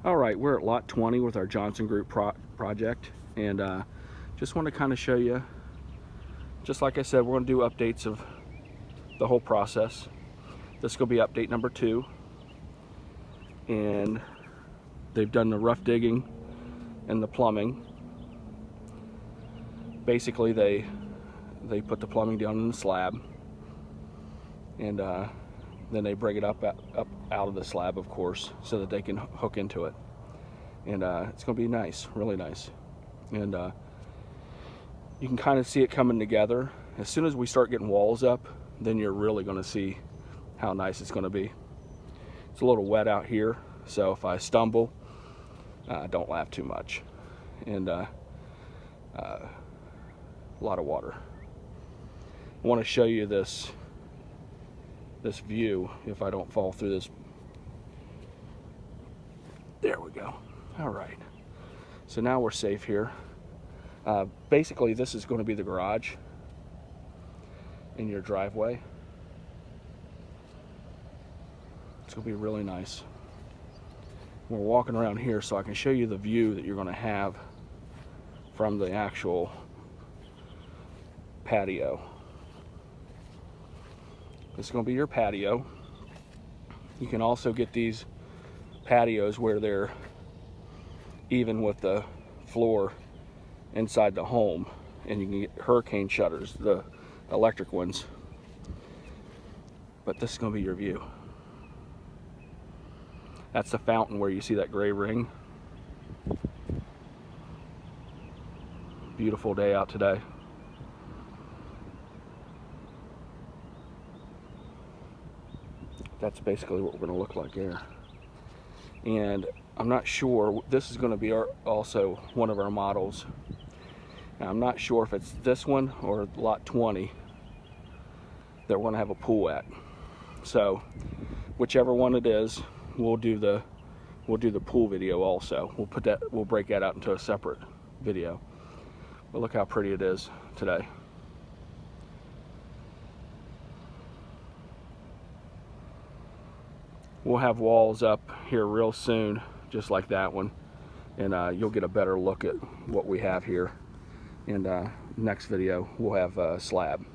All right, we're at lot 20 with our Johnson Group project, and just want to kind of show you, just like I said, we're going to do updates of the whole process. This is going to be update number 2, and they've done the rough digging and the plumbing. Basically, they put the plumbing down in the slab, and then they bring it up out of the slab, of course, so that they can hook into it. And it's going to be nice, really nice. And you can kind of see it coming together. As soon as we start getting walls up, then you're really going to see how nice it's going to be. It's a little wet out here, so if I stumble, don't laugh too much. And a lot of water. I want to show you this view if I don't fall through this. There we go. All right, so now we're safe here. Basically, this is going to be the garage in your driveway. It's going to be really nice. We're walking around here so I can show you the view that you're going to have from the actual patio. This is going to be your patio. You can also get these patios where they're even with the floor inside the home, and you can get hurricane shutters, the electric ones. But this is going to be your view. That's the fountain where you see that gray ring. Beautiful day out today. That's basically what we're going to look like there. And I'm not sure, this is going to be also one of our models. Now, I'm not sure if it's this one or lot 20 that we're going to have a pool at. So whichever one it is, we'll do the pool video also. We'll break that out into a separate video. But look how pretty it is today. We'll have walls up here real soon, just like that one, and you'll get a better look at what we have here. And next video, we'll have a slab.